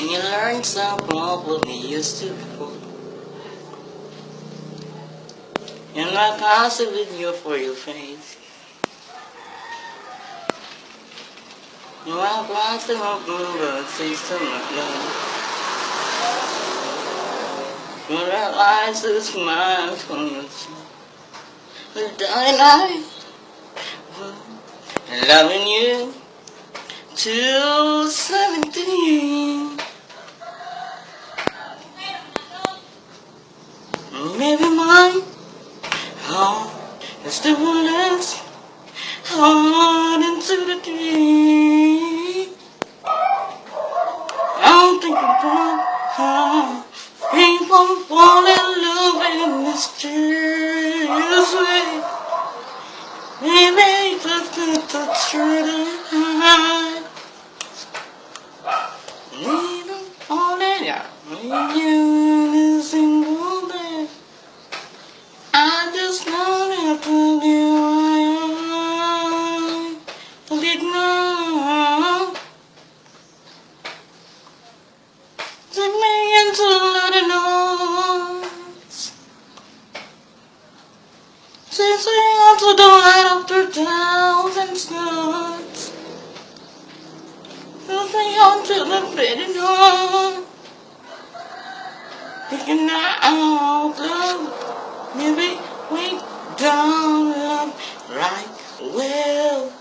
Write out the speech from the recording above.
when you learn some properly used to go. And I pass it with you for your face. You are blasting up but says to my love. But our eyes to smile from your cheek. But darling, I loving you till 17. Maybe mine heart is still less hard into the deep. I'm thinking about how people fall in love in mysterious way. Maybe just the truth. Leaving all in ya, you in a single day. I just wanted to be right. I did not take me into the noise. Chasing onto the light after thousand suns. Chasing onto the fading dawn. Picking out love. Maybe we don't love right well.